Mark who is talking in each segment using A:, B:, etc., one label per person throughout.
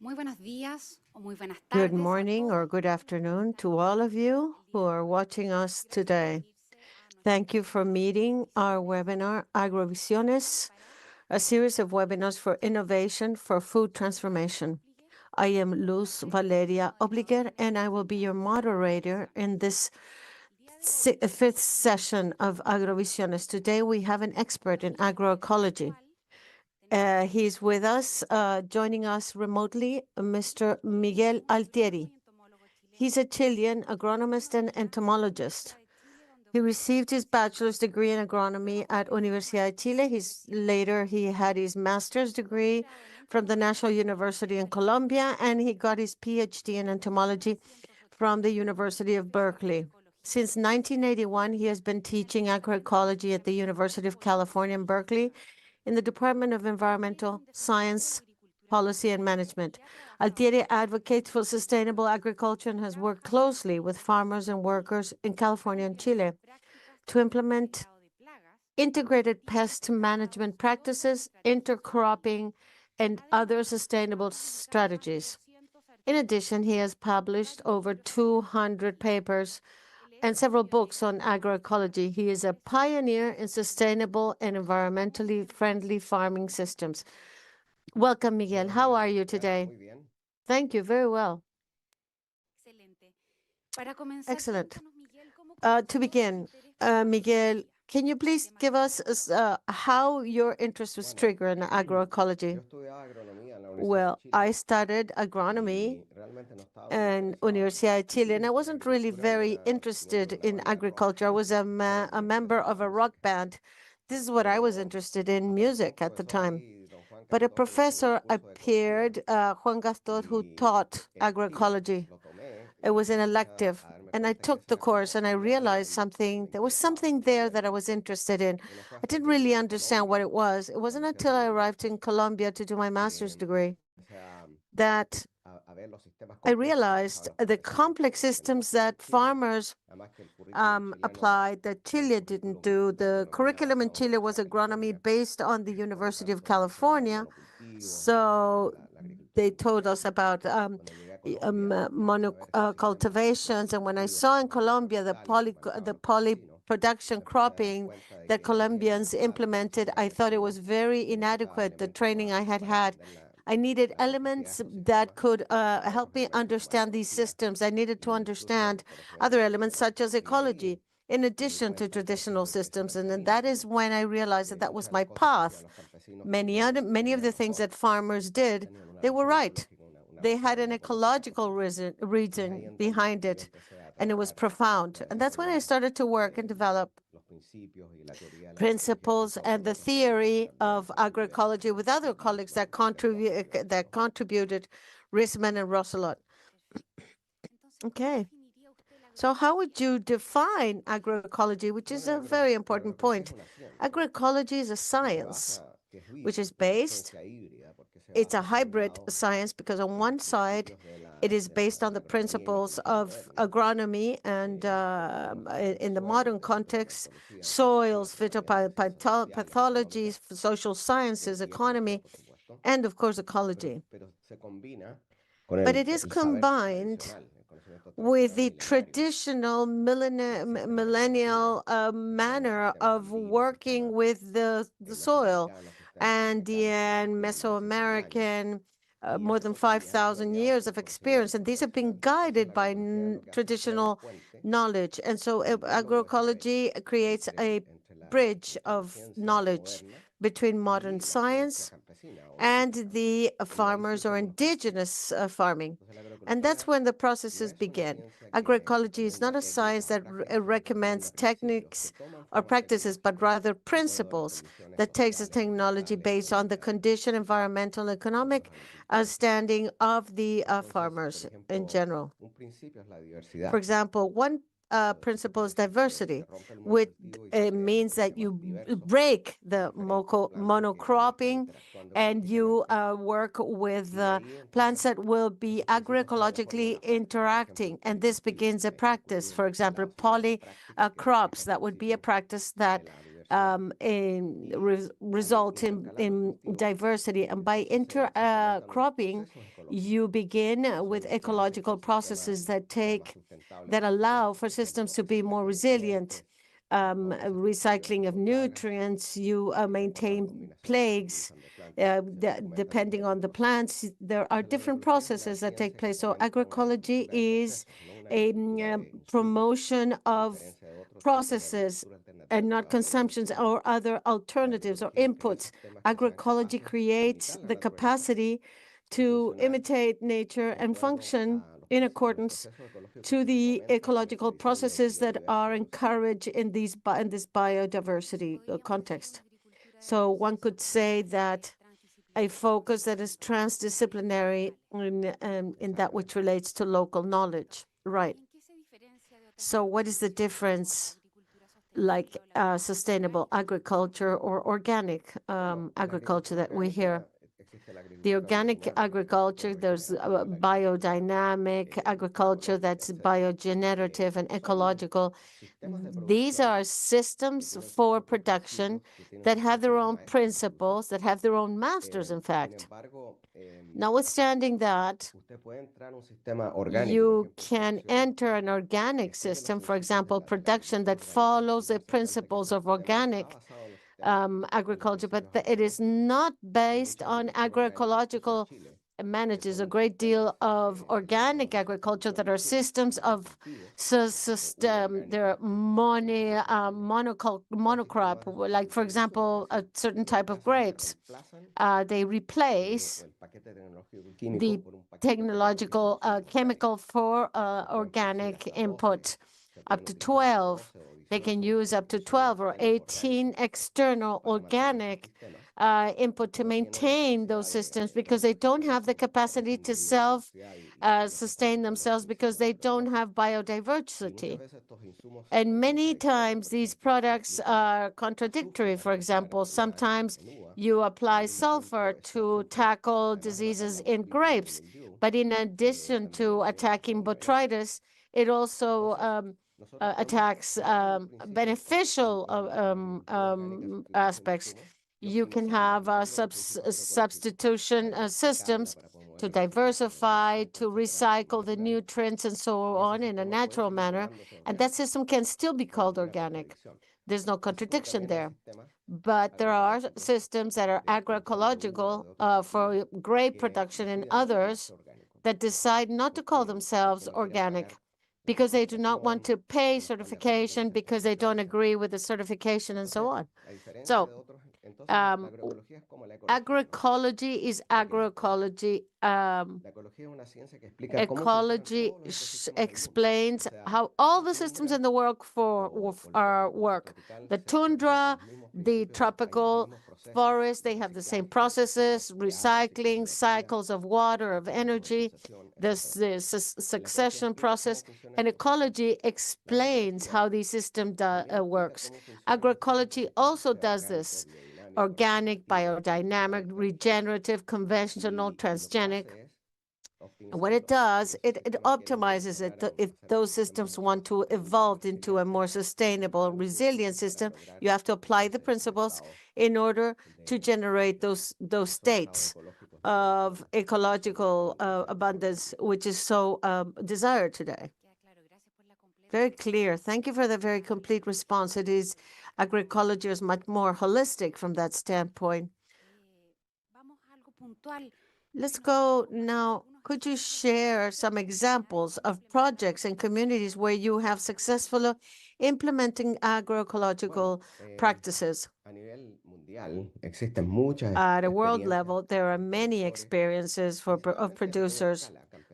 A: Muy buenos días o muy buenas
B: Good
A: tardes a
B: morning or
A: todos.
B: good afternoon to all of you who are watching us today. Thank you for meeting our webinar, Agrovisiones, a series of webinars for innovation for food transformation. I am Luz Valeria Obliger, and I will be your moderator in this fifth session of Agrovisiones. Today, we have an expert in agroecology. He's with us, joining us remotely, Mr. Miguel Altieri. He's a Chilean agronomist and entomologist. He received his bachelor's degree in agronomy at Universidad de Chile. Later, he had his master's degree from the National University in Colombia, and he got his PhD in entomology from the University of Berkeley. Since 1981, he has been teaching agroecology at the University of California in Berkeley in the Department of Environmental Science, Policy and Management. Altieri advocates for sustainable agriculture and has worked closely with farmers and workers in California and Chile to implement integrated pest management practices, intercropping, and other sustainable strategies. In addition, he has published over 200 papers and several books on agroecology. He is a pioneer in sustainable and environmentally friendly farming systems. Welcome, Miguel. How are you today? Thank you. Very well. Excellent. To begin, Miguel, can you please give us how your interest was triggered in agroecology? Well, I studied agronomy in Universidad de Chile, and I wasn't really very interested in agriculture. I was a member of a rock band. This is what I was interested in, music at the time. But a professor appeared, Juan Gaston, who taught agroecology. It was an elective, and I took the course, and I realized something. There was something there that I was interested in. I didn't really understand what it was. It wasn't until I arrived in Colombia to do my master's degree that I realized the complex systems that farmers applied that Chile didn't do. The curriculum in Chile was agronomy based on the University of California. So they told us about monocultivations. And when I saw in Colombia the poly production cropping that Colombians implemented, I thought it was very inadequate, the training I had had. I needed elements that could help me understand these systems. I needed to understand other elements such as ecology, in addition to traditional systems. And then that is when I realized that that was my path. Many of the things that farmers did, they were right. They had an ecological reason behind it, and it was profound. And that's when I started to work and develop principles and the theory of agroecology with other colleagues that contributed, Risman and Rosselot. Okay. So how would you define agroecology, which is a very important point? Agroecology is a science which is based, it's a hybrid science because on one side, it is based on the principles of agronomy and in the modern context, soils, phytopathologies, social sciences, economy, and of course, ecology. But it is combined with the traditional millennial manner of working with the soil, Andean, Mesoamerican, more than 5,000 years of experience. And these have been guided by traditional knowledge. And so agroecology creates a bridge of knowledge between modern science and the farmers or indigenous farming. And that's when the processes begin. Agroecology is not a science that recommends techniques or practices, but rather principles that takes the technology based on the condition, environmental, economic standing of the farmers in general. For example, one principle is diversity, which means that you break the monocropping and you work with plants that will be agroecologically interacting. And this begins a practice, for example, poly crops. That would be a practice that result in diversity. And by intercropping, you begin with ecological processes that allow for systems to be more resilient. Recycling of nutrients, you maintain plagues. Depending on the plants, there are different processes that take place. So agroecology is a promotion of processes and not consumptions or other alternatives or inputs. Agroecology creates the capacity to imitate nature and function in accordance to the ecological processes that are encouraged in this biodiversity context. So one could say that a focus that is transdisciplinary in that which relates to local knowledge. Right. So what is the difference, like sustainable agriculture or organic agriculture that we hear? The organic agriculture, there's biodynamic agriculture that's biogenerative and ecological. These are systems for production that have their own principles, that have their own masters, in fact. Notwithstanding that, you can enter an organic system, for example, production that follows the principles of organic agriculture, but it is not based on agroecological manages a great deal of organic agriculture that are systems of they're monocrop, like, for example, a certain type of grapes. They replace the technological chemical for organic input up to 12. They can use up to 12 or 18 external organic input to maintain those systems because they don't have the capacity to sustain themselves because they don't have biodiversity. And many times these products are contradictory. For example, sometimes you apply sulfur to tackle diseases in grapes, but in addition to attacking botrytis, it also attacks beneficial aspects. You can have substitution systems to diversify, to recycle the nutrients and so on in a natural manner, and that system can still be called organic. There's no contradiction there. But there are systems that are agroecological for grape production and others that decide not to call themselves organic because they do not want to pay certification, because they don't agree with the certification and so on. So agroecology is agroecology. Ecology explains how all the systems in the work. The tundra, the tropical forest, they have the same processes, recycling, cycles of water, of energy, the succession process, and ecology explains how the system works. Agroecology also does this: organic, biodynamic, regenerative, conventional, transgenic. And what it does, it optimizes it. If those systems want to evolve into a more sustainable and resilient system, you have to apply the principles in order to generate those states of ecological abundance, which is so desired today. Very clear. Thank you for the very complete response. It is agroecology is much more holistic from that standpoint. Let's go now. Could you share some examples of projects and communities where you have successfully implementing agroecological practices? At a world level, there are many experiences of producers,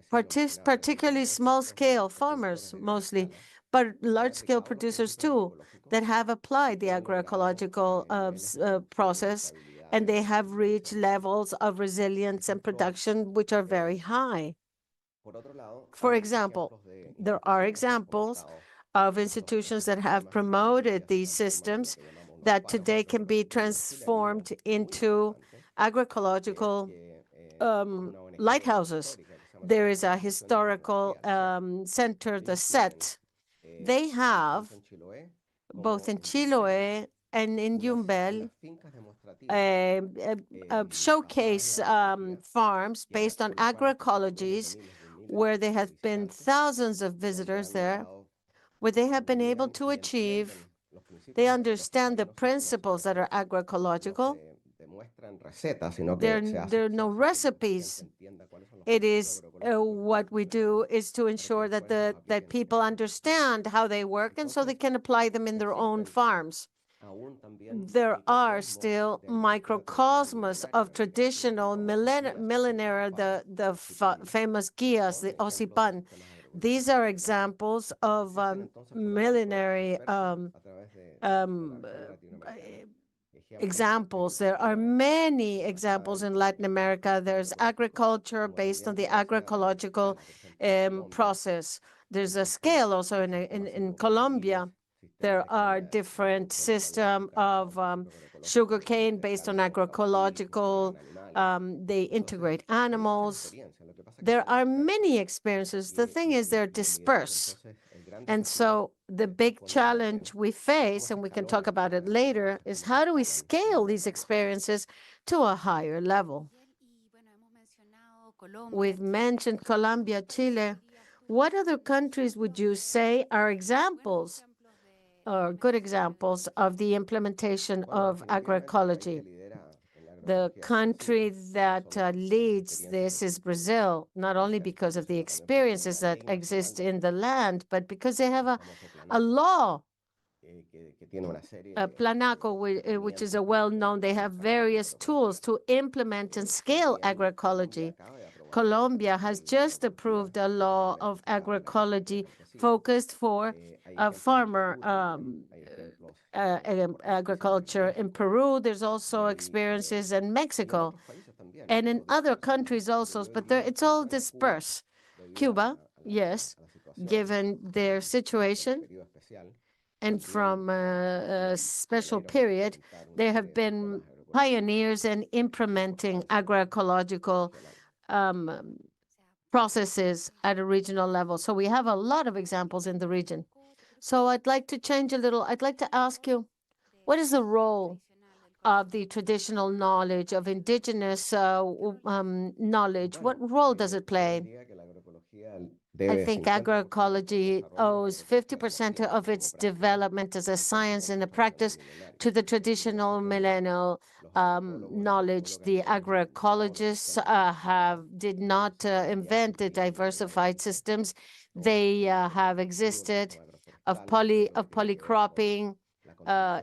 B: particularly small-scale farmers mostly, but large-scale producers too, that have applied the agroecological process, and they have reached levels of resilience and production which are very high. For example, there are examples of institutions that have promoted these systems that today can be transformed into agroecological lighthouses. There is a historical center, the SET. They have, both in Chiloé and in Yumbel showcase farms based on agroecologies where there have been thousands of visitors there, where they have been able to achieve, they understand the principles that are agroecological. There are no recipes. It is what we do is to ensure that that people understand how they work, and so they can apply them in their own farms. There are still microcosmos of traditional millenary, the famous guías, the osipan. These are examples of millenary examples. There are many examples in Latin America. There's agriculture based on the agroecological process. There's a scale also in Colombia. There are different systems of sugarcane based on agroecological. They integrate animals. There are many experiences. The thing is, they're dispersed. And so the big challenge we face, and we can talk about it later, is how do we scale these experiences to a higher level? We've mentioned Colombia, Chile. What other countries would you say are examples or good examples of the implementation of agroecology? The country that leads this is Brazil, not only because of the experiences that exist in the land, but because they have a law, a Planaco, which is a well-known, they have various tools to implement and scale agroecology. Colombia has just approved a law of agroecology focused for farmer agriculture. In Peru, there's also experiences in Mexico and in other countries also, but it's all dispersed. Cuba, yes, given their situation and from a special period, there have been pioneers in implementing agroecological processes at a regional level. So we have a lot of examples in the region. So I'd like to change a little. I'd like to ask you, what is the role of the traditional knowledge, of indigenous knowledge? What role does it play? I think agroecology owes 50% of its development as a science and a practice to the traditional millennial knowledge. The agroecologists did not invent the diversified systems. They have existed of polycropping,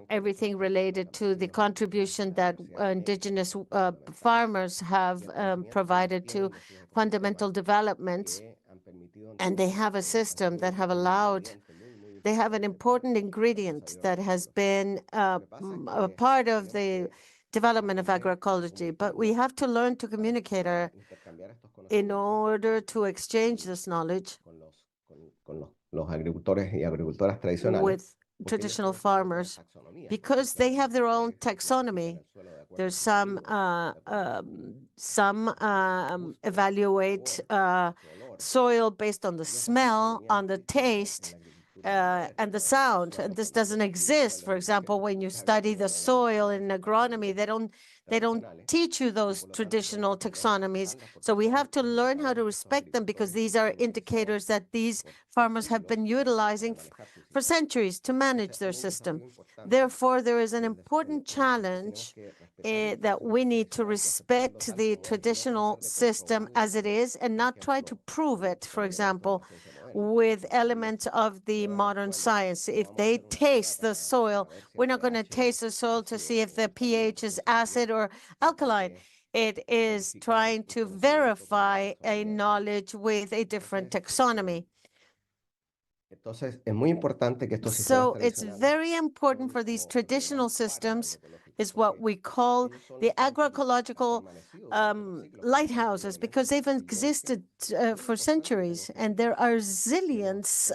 B: everything related to the contribution that indigenous farmers have provided to fundamental development. And they have a system that have allowed, they have an important ingredient that has been a part of the development of agroecology. But we have to learn to communicate in order to exchange this knowledge with traditional farmers, because they have their own taxonomy. There's some evaluate soil based on the smell, on the taste, and the sound. And this doesn't exist. For example, when you study the soil in agronomy, they don't teach you those traditional taxonomies. So we have to learn how to respect them, because these are indicators that these farmers have been utilizing for centuries to manage their system. Therefore, there is an important challenge that we need to respect the traditional system as it is and not try to prove it, for example, with elements of the modern science. If they taste the soil, we're not going to taste the soil to see if the pH is acid or alkaline. It is trying to verify a knowledge with a different taxonomy. So it's very important for these traditional systems, is what we call the agroecological lighthouses, because they've existed for centuries, and there are zillions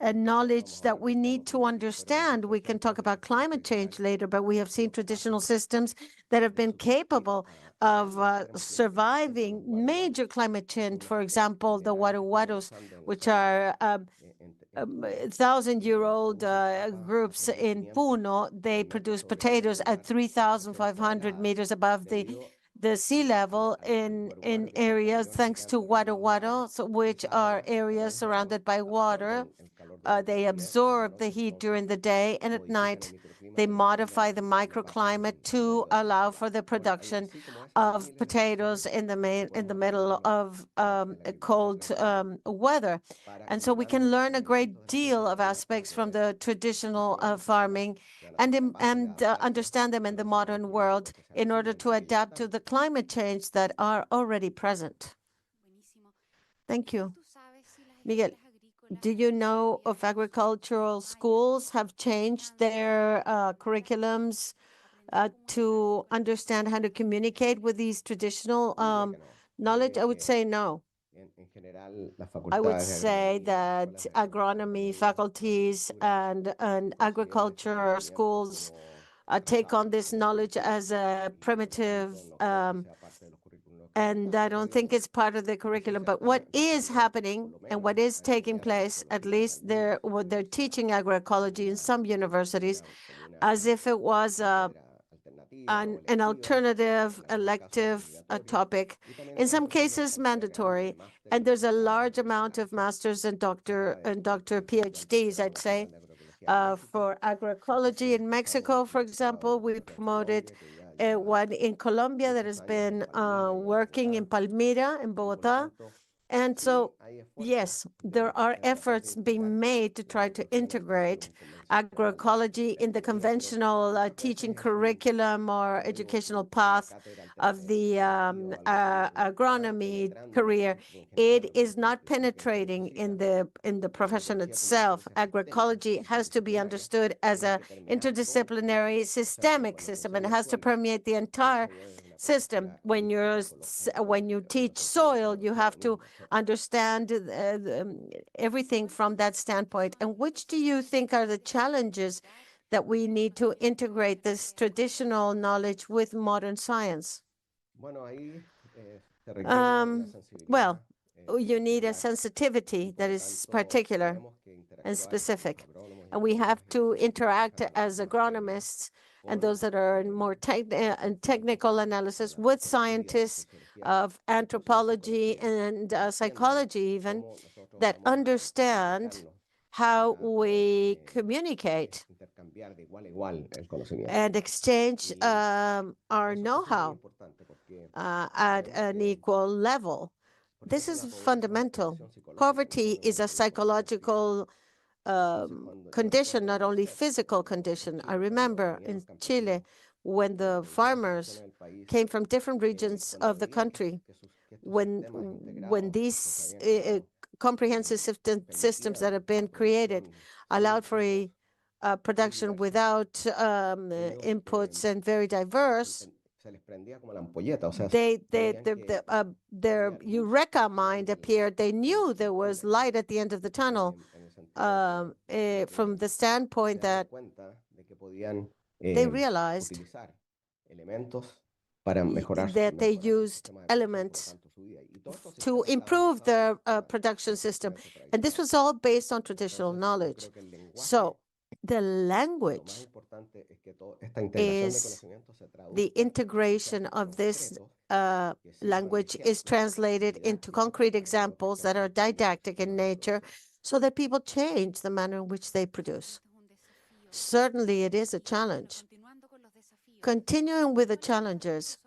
B: and knowledge that we need to understand. We can talk about climate change later, but we have seen traditional systems that have been capable of surviving major climate change. For example, the Waruwaros, which are 1,000-year-old groups in Puno, they produce potatoes at 3,500 meters above the sea level in areas thanks to wado, which are areas surrounded by water. They absorb the heat during the day, and at night they modify the microclimate to allow for the production of potatoes in the middle of cold weather. And so we can learn a great deal of aspects from the traditional farming and understand them in the modern world in order to adapt to the climate change that are already present. Thank you. Miguel, do you know if agricultural schools have changed their curriculums to understand how to communicate with these traditional knowledge? I would say no. I would say that agronomy faculties and agriculture schools take on this knowledge as a primitive, and I don't think it's part of the curriculum. But what is happening and what is taking place, at least what they're teaching agroecology in some universities, as if it was an alternative elective topic, in some cases mandatory. And there's a large amount of masters and doctor PhDs, I'd say, for agroecology. In Mexico, for example, we promoted one in Colombia that has been working in Palmira, in Bogota. And so, yes, there are efforts being made to try to integrate agroecology in the conventional teaching curriculum or educational path of the agronomy career. It is not penetrating in the profession itself. Agroecology has to be understood as an interdisciplinary systemic system, and it has to permeate the entire system. When you teach soil, you have to understand everything from that standpoint. And which do you think are the challenges that we need to integrate this traditional knowledge with modern science? Well, you need a sensitivity that is particular and specific. And we have to interact as agronomists and those that are in more technical analysis with scientists of anthropology and psychology even, that understand how we communicate and exchange our know-how at an equal level. This is fundamental. Poverty is a psychological condition, not only physical condition. I remember in Chile when the farmers came from different regions of the country, when these comprehensive systems that have been created allowed for a production without inputs and very diverse, their eureka mind appeared. They knew there was light at the end of the tunnel, from the standpoint that they realized that they used elements to improve their production system. And this was all based on traditional knowledge. So the language is the integration of this language is translated into concrete examples that are didactic in nature so that people change the manner in which they produce. Certainly, it is a challenge. Continuing with the challenges,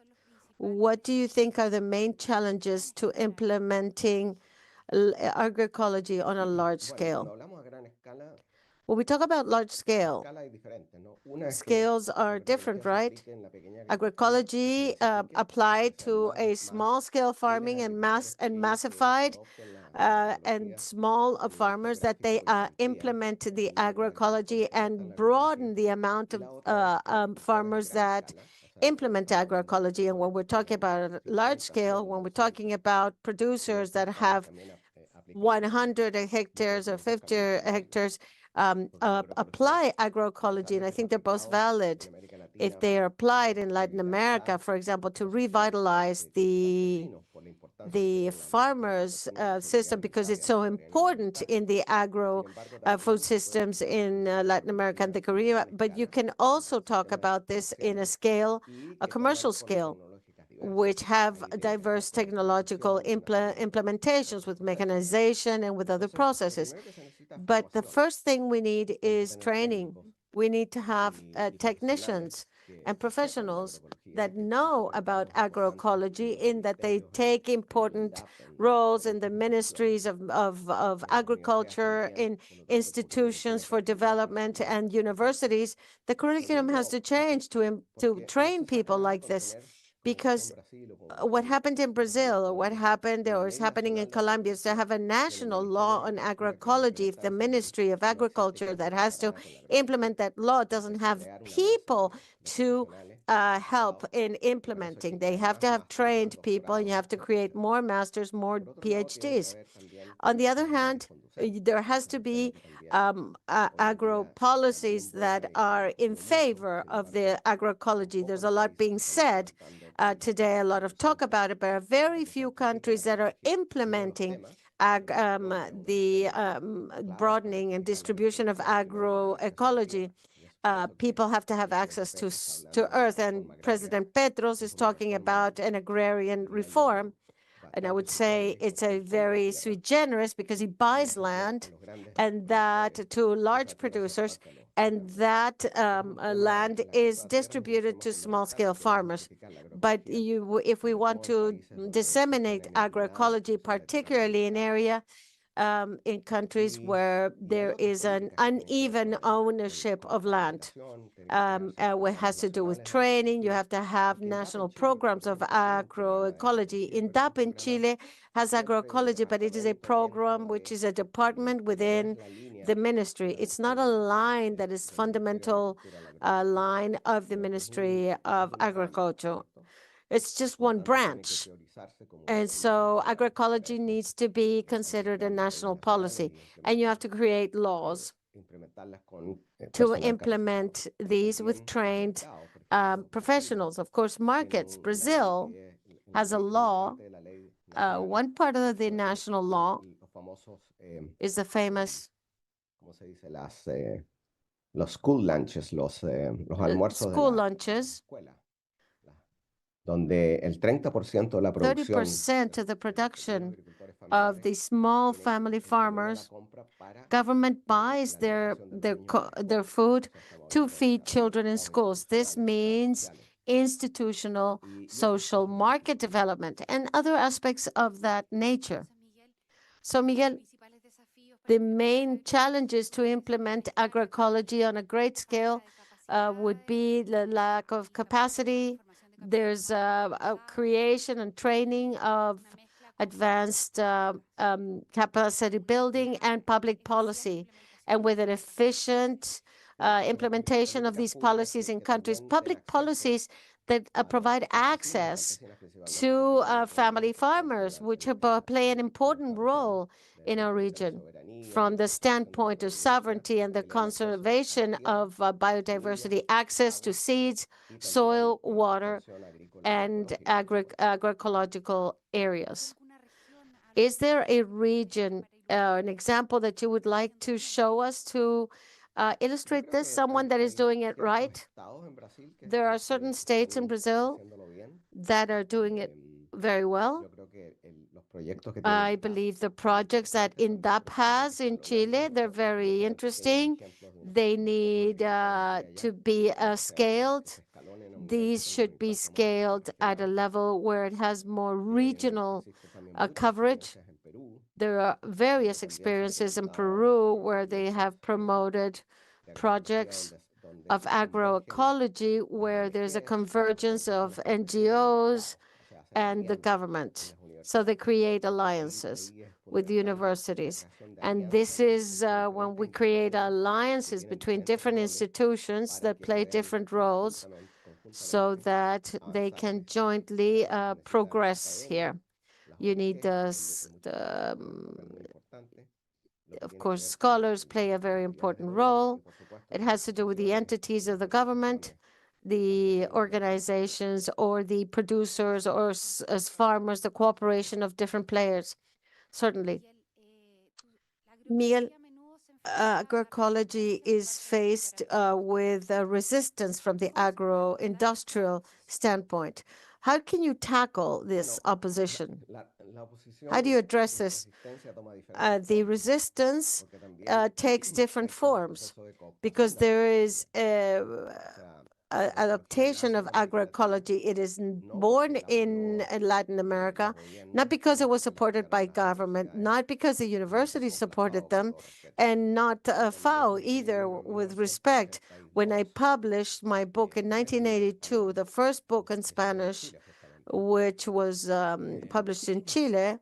B: what do you think are the main challenges to implementing agroecology on a large scale? When we talk about large scale, scales are different, right? Agroecology applied to a small scale farming and massified and small farmers that they implement the agroecology and broaden the amount of farmers that implement agroecology. And when we're talking about large scale, when we're talking about producers that have 100 hectares or 50 hectares, apply agroecology, and I think they're both valid if they are applied in Latin America, for example, to revitalize the the farmers' system because it's so important in the agro food systems in Latin America and the Caribbean. But you can also talk about this in a commercial scale, which have diverse technological implementations with mechanization and with other processes. But the first thing we need is training. We need to have technicians and professionals that know about agroecology, in that they take important roles in the ministries of agriculture, in institutions for development and universities. The curriculum has to change to train people like this, because what happened in Brazil, or what happened or is happening in Colombia, is to have a national law on agroecology. If the Ministry of Agriculture that has to implement that law doesn't have people to help in implementing, they have to have trained people, and you have to create more masters, more PhDs. On the other hand, there has to be agro policies that are in favor of the agroecology. There's a lot being said today, a lot of talk about it, but there are very few countries that are implementing the broadening and distribution of agroecology. People have to have access to earth, and President Petros is talking about an agrarian reform. And I would say it's a very sui generis, because he buys land, and that to large producers, and that land is distributed to small-scale farmers. But if we want to disseminate agroecology, particularly in countries where there is an uneven ownership of land, what has to do with training, you have to have national programs of agroecology. INDAP in Chile has agroecology, but it is a program which is a department within the ministry. It's not a line that is fundamental line of the Ministry of Agriculture. It's just one branch. And so agroecology needs to be considered a national policy, and you have to create laws to implement these with trained professionals. Of course, markets. Brazil has a law. One part of the national law is the famous
C: los school lunches, los almuerzos
B: school lunches.
C: Donde el 30% de la producción
B: 30% of the production of the small family farmers, government buys their food to feed children in schools. This means institutional, social, market development, and other aspects of that nature. So, Miguel, the main challenges to implement agroecology on a great scale would be the lack of capacity. There's a creation and training of advanced capacity building and public policy. And with an efficient implementation of these policies in countries, public policies that provide access to family farmers, which play an important role in our region from the standpoint of sovereignty and the conservation of biodiversity, access to seeds, soil, water, and agroecological areas. Is there a region, an example that you would like to show us to illustrate this, someone that is doing it right? There are certain states in Brazil that are doing it very well. I believe the projects that INDAP has in Chile, they're very interesting. They need to be scaled. These should be scaled at a level where it has more regional coverage. There are various experiences in Peru where they have promoted projects of agroecology, where there's a convergence of NGOs and the government. So they create alliances with universities. And this is when we create alliances between different institutions that play different roles, so that they can jointly progress here. You need of course, scholars play a very important role. It has to do with the entities of the government. the organizations or the producers or as farmers, the cooperation of different players, certainly. Miguel, agroecology is faced with resistance from the agro-industrial standpoint. How can you tackle this opposition? How do you address this? The resistance takes different forms because there is adaptation of agroecology. It is born in Latin America, not because it was supported by government, not because the university supported them, and not FAO either, with respect. When I published my book in 1982, the first book in Spanish, which was published in Chile,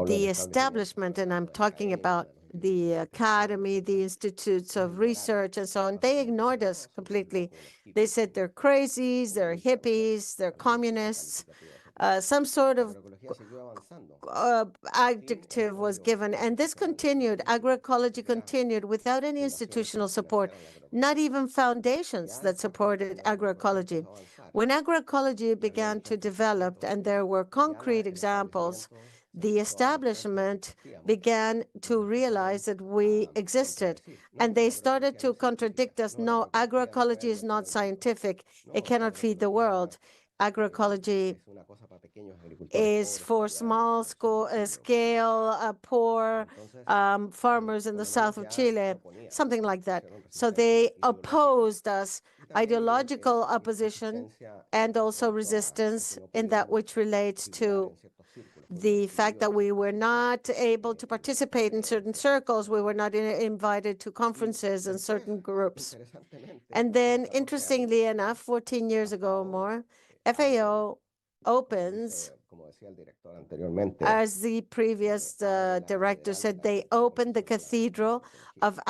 B: the establishment, and I'm talking about the academy, the institutes of research, and so on, they ignored us completely. They said they're crazies, they're hippies, they're communists. Some sort of adjective was given, and this continued. Agroecology continued without any institutional support, not even foundations that supported agroecology. When agroecology began to develop, and there were concrete examples, the establishment began to realize that we existed, and they started to contradict us. No, agroecology is not scientific. It cannot feed the world. Agroecology is for small scale, poor farmers in the south of Chile, something like that. So they opposed us, ideological opposition, and also resistance in that which relates to the fact that we were not able to participate in certain circles. We were not invited to conferences and certain groups. And then, interestingly enough, 14 years ago or more, FAO opens, as the previous director said, they opened the cathedral of to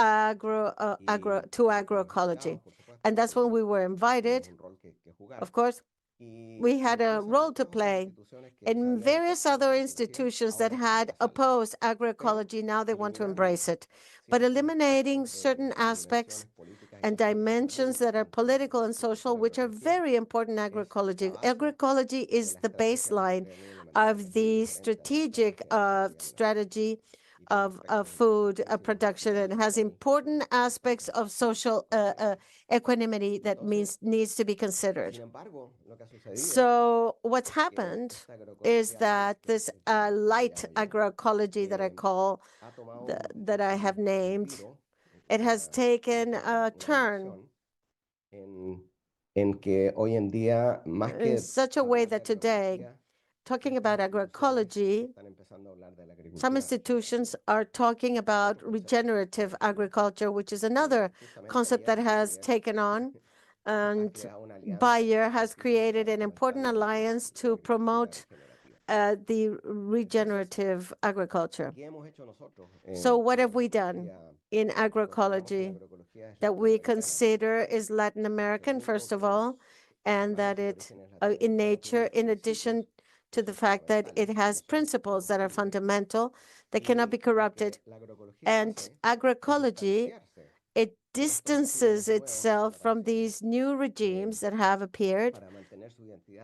B: agroecology. And that's when we were invited. Of course, we had a role to play. And various other institutions that had opposed agroecology, now they want to embrace it. But eliminating certain aspects and dimensions that are political and social, which are very important in agroecology. Agroecology is the baseline of the strategic strategy of food production, and has important aspects of social equanimity that needs to be considered. So what's happened is that this light agroecology that I call, that I have named, it has taken a turn in such a way that today, talking about agroecology, some institutions are talking about regenerative agriculture, which is another concept that has taken on. And Bayer has created an important alliance to promote the regenerative agriculture. So what have we done in agroecology that we consider is Latin American, first of all, and that it, in nature, in addition to the fact that it has principles that are fundamental, that cannot be corrupted. And agroecology, it distances itself from these new regimes that have appeared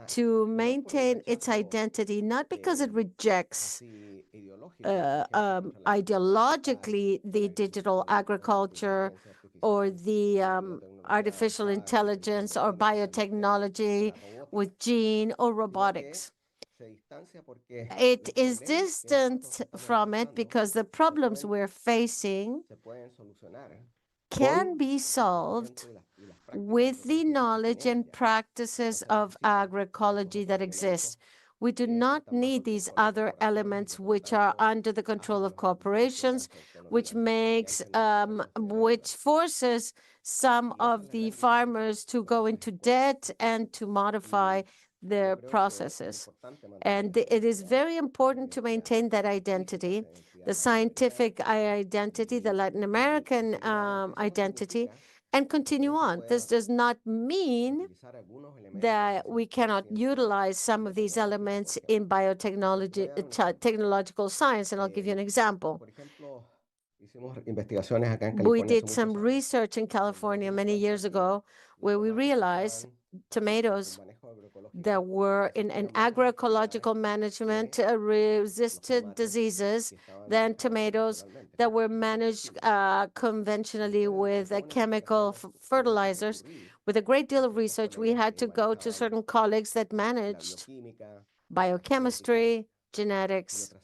B: to maintain its identity, not because it rejects ideologically the digital agriculture or the artificial intelligence or biotechnology with gene or robotics. It is distant from it because the problems we're facing can be solved with the knowledge and practices of agroecology that exist. We do not need these other elements which are under the control of corporations, which forces some of the farmers to go into debt and to modify their processes. And it is very important to maintain that identity, the scientific identity, the Latin American identity, and continue on. This does not mean that we cannot utilize some of these elements in biotechnology, technological science, and I'll give you an example. We did some research in California many years ago where we realized tomatoes that were in an agroecological management resisted diseases than tomatoes that were managed conventionally with chemical fertilizers. With a great deal of research, we had to go to certain colleagues that managed biochemistry, genetics,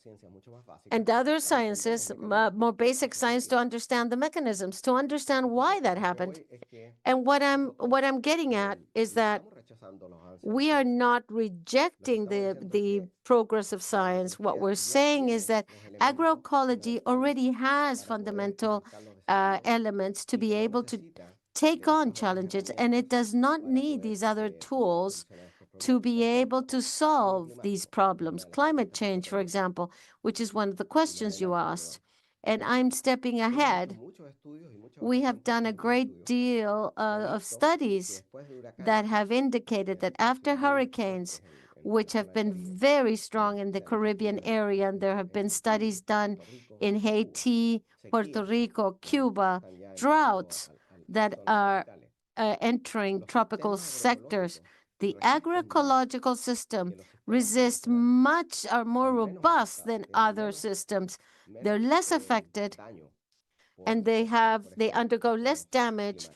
B: and other sciences, more basic science, to understand the mechanisms, to understand why that happened. And what I'm getting at is that we are not rejecting the progress of science. What we're saying is that agroecology already has fundamental elements to be able to take on challenges, and it does not need these other tools to be able to solve these problems. Climate change, for example, which is one of the questions you asked. And I'm stepping ahead. We have done a great deal of studies that have indicated that after hurricanes, which have been very strong in the Caribbean area, and there have been studies done in Haiti, Puerto Rico, Cuba, droughts that are entering tropical sectors, the agroecological system resists are more robust than other systems. They're less affected, and they undergo less damage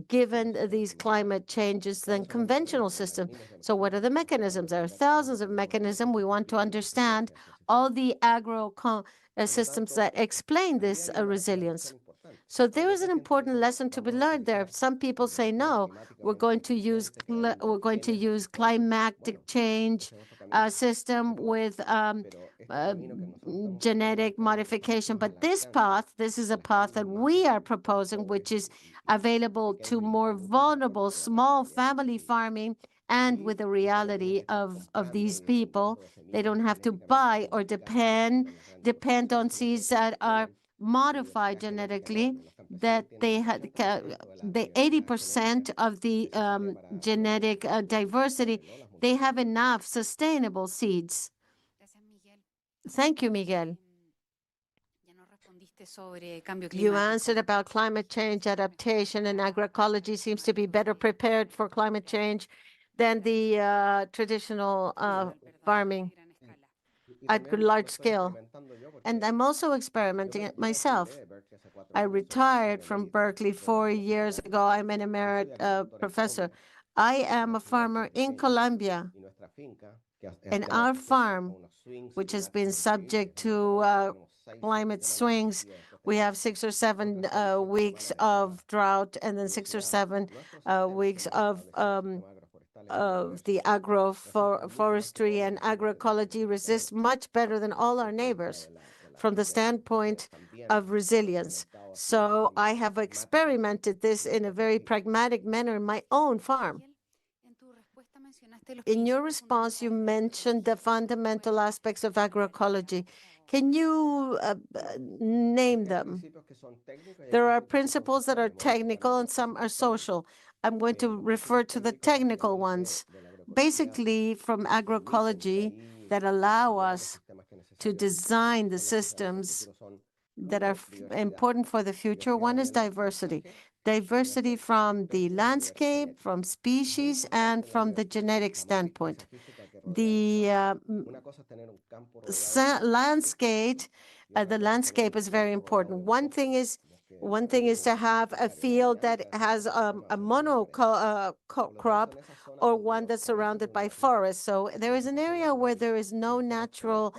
B: given these climate changes than conventional systems. So what are the mechanisms? There are thousands of mechanisms. We want to understand all the agro systems that explain this resilience. So there is an important lesson to be learned there. Some people say, no, we're going to use climatic change system with genetic modification. But this is a path that we are proposing, which is available to more vulnerable small family farming, and with the reality of these people. They don't have to buy or depend on seeds that are modified genetically, that they had the 80% of the genetic diversity. They have enough sustainable seeds. Thank you, Miguel. You answered about climate change adaptation, and agroecology seems to be better prepared for climate change than the traditional farming at large scale. And I'm also experimenting it myself. I retired from Berkeley 4 years ago. I'm an emerit professor. I am a farmer in Colombia, and our farm, which has been subject to climate swings, we have 6 or 7 weeks of drought, and then 6 or 7 weeks of the agroforestry, and agroecology resists much better than all our neighbors from the standpoint of resilience. So I have experimented this in a very pragmatic manner in my own farm. In your response, you mentioned the fundamental aspects of agroecology. Can you name them? There are principles that are technical and some are social. I'm going to refer to the technical ones. Basically, from agroecology, that allow us to design the systems that are important for the future. One is diversity. Diversity from the landscape, from species, and from the genetic standpoint. The landscape is very important. One thing is to have a field that has a monocrop, or one that's surrounded by forests. So there is an area where there is no natural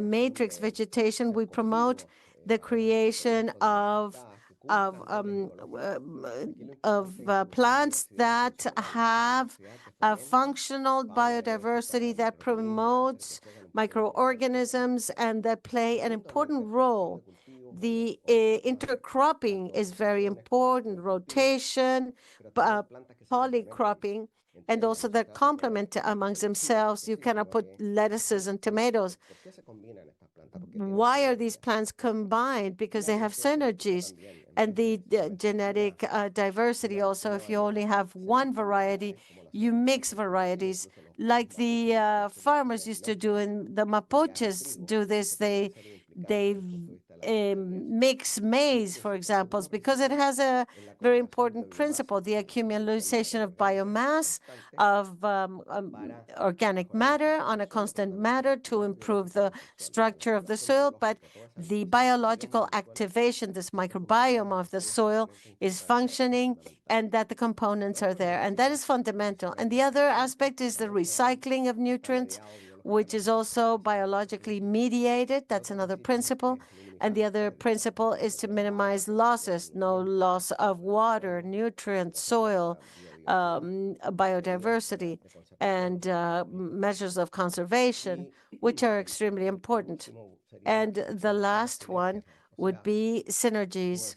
B: matrix vegetation. We promote the creation of plants that have a functional biodiversity that promotes microorganisms and that play an important role. The intercropping is very important, rotation, polycropping, and also the complement amongst themselves. You cannot put lettuces and tomatoes. Why are these plants combined? Because they have synergies. And the genetic diversity also, if you only have one variety, you mix varieties, like the farmers used to do, and the Mapuches do this. They mix maize, for example, because it has a very important principle, the accumulation of biomass, of organic matter on a constant matter to improve the structure of the soil, but the biological activation, this microbiome of the soil is functioning and that the components are there. And that is fundamental. And the other aspect is the recycling of nutrients, which is also biologically mediated. That's another principle. And the other principle is to minimize losses, no loss of water, nutrients, soil, biodiversity, and measures of conservation, which are extremely important. And the last one would be synergies.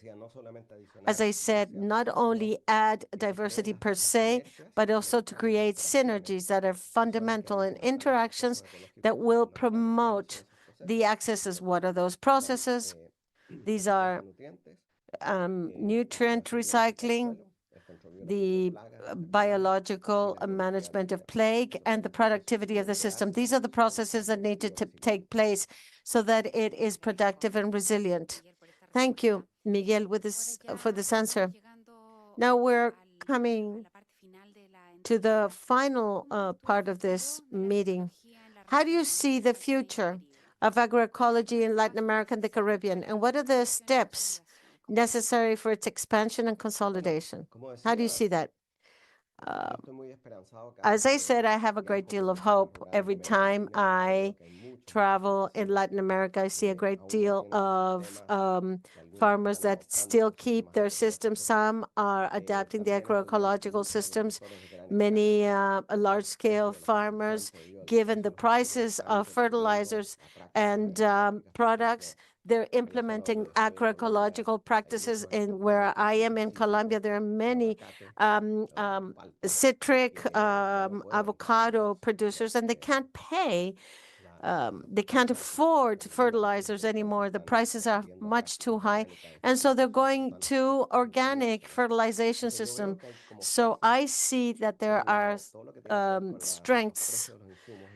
B: As I said, not only add diversity per se, but also to create synergies that are fundamental in interactions that will promote the accesses. What are those processes? These are nutrient recycling, the biological management of plague, and the productivity of the system. These are the processes that need to take place so that it is productive and resilient. Thank you, Miguel, for this answer. Now we're coming to the final part of this meeting. How do you see the future of agroecology in Latin America and the Caribbean, and what are the steps necessary for its expansion and consolidation? How do you see that? As I said, I have a great deal of hope. Every time I travel in Latin America, I see a great deal of farmers that still keep their systems. Some are adapting the agroecological systems. Many large-scale farmers, given the prices of fertilizers and products, they're implementing agroecological practices. And where I am in Colombia, there are many citric avocado producers, and they can't pay. They can't afford fertilizers anymore. The prices are much too high. And so they're going to organic fertilization system. So I see that there are strengths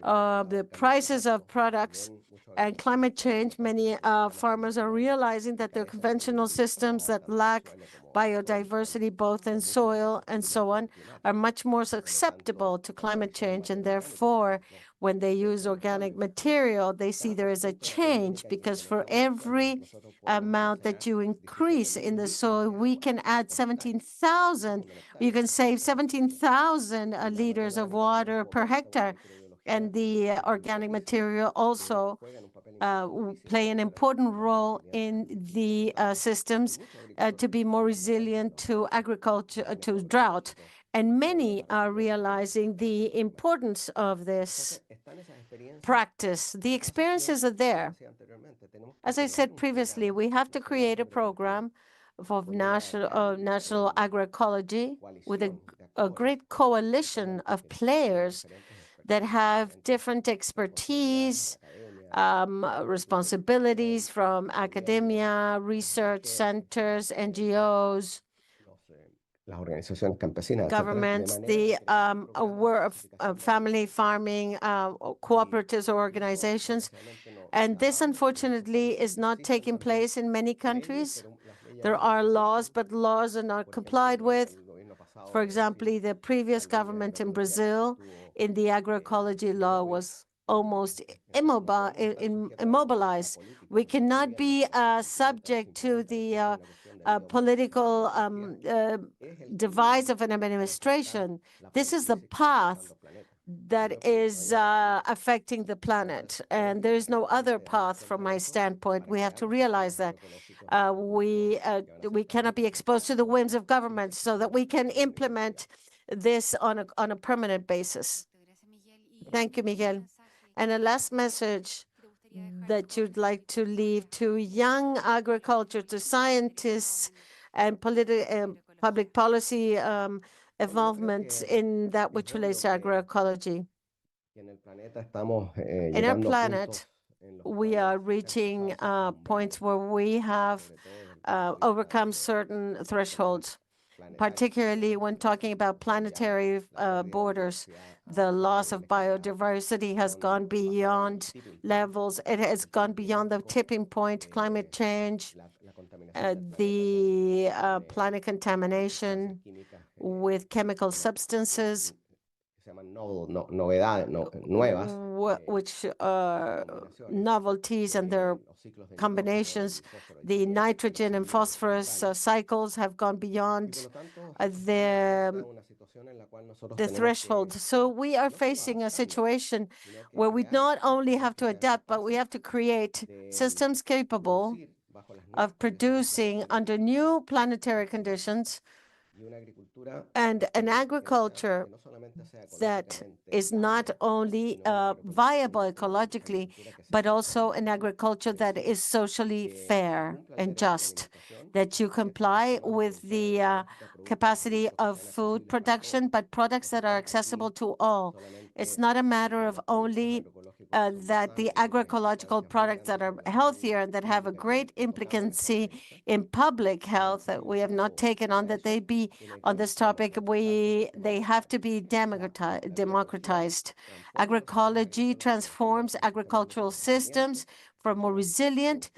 B: of the prices of products and climate change. Many farmers are realizing that their conventional systems that lack biodiversity, both in soil and so on, are much more susceptible to climate change. And therefore, when they use organic material, they see there is a change, because for every amount that you increase in the soil, we can add 17,000, you can save 17,000 liters of water per hectare. And the organic material also play an important role in the systems to be more resilient to agriculture, to drought. And many are realizing the importance of this practice. The experiences are there. As I said previously, we have to create a program of national agroecology with a great coalition of players that have different expertise, responsibilities from academia, research centers, NGOs, governments, the family farming cooperatives or organizations. And this, unfortunately, is not taking place in many countries. There are laws, but laws are not complied with. For example, the previous government in Brazil, in the agroecology law, was almost immobilized. We cannot be subject to the political device of an administration. This is the path that is affecting the planet, and there is no other path from my standpoint. We have to realize that we cannot be exposed to the whims of government, so that we can implement this on a permanent basis. Thank you, Miguel. And a last message that you'd like to leave to young agriculture, to scientists and public policy involvement in that which relates to agroecology. In our planet, we are reaching points where we have overcome certain thresholds. particularly when talking about planetary borders. The loss of biodiversity has gone beyond levels. It has gone beyond the tipping point, climate change, the planet contamination with chemical substances, which are novelties and their combinations. The nitrogen and phosphorus cycles have gone beyond the threshold. So we are facing a situation where we not only have to adapt, but we have to create systems capable of producing under new planetary conditions and an agriculture that is not only viable ecologically, but also an agriculture that is socially fair and just, that you comply with the capacity of food production, but products that are accessible to all. It's not a matter of only that the agroecological products that are healthier and that have a great implicancy in public health that we have not taken on, that they be on this topic. They have to be democratized. Agroecology transforms agricultural systems for more resilient,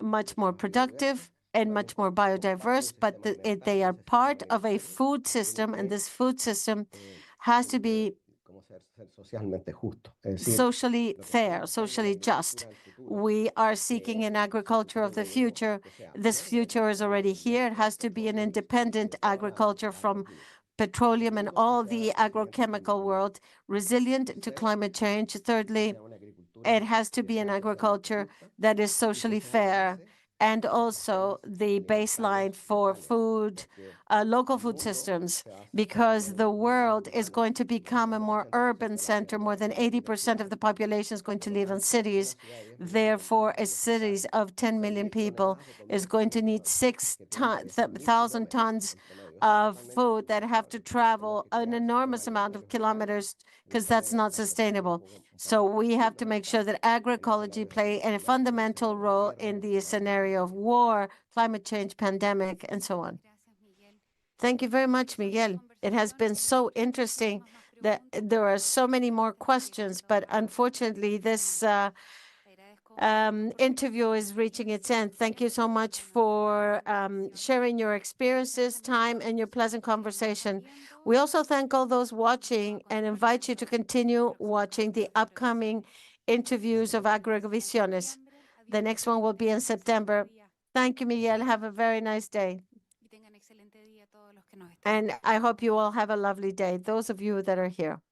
B: much more productive, and much more biodiverse, but they are part of a food system, and this food system has to be socially fair, socially just. We are seeking an agriculture of the future. This future is already here. It has to be an independent agriculture from petroleum and all the agrochemical world, resilient to climate change. Thirdly, it has to be an agriculture that is socially fair, and also the baseline for food, local food systems, because the world is going to become a more urban center. More than 80% of the population is going to live in cities. Therefore, a cities of 10 million people is going to need 6,000 tons of food that have to travel an enormous amount of kilometers, because that's not sustainable. So we have to make sure that agroecology play a fundamental role in the scenario of war, climate change, pandemic, and so on. Thank you very much, Miguel. It has been so interesting that there are so many more questions, but unfortunately, this interview is reaching its end. Thank you so much for sharing your experiences, time, and your pleasant conversation. We also thank all those watching and invite you to continue watching the upcoming interviews of Agrovisiones. The next one will be in September. Thank you, Miguel. Have a very nice day. And I hope you all have a lovely day, those of you that are here.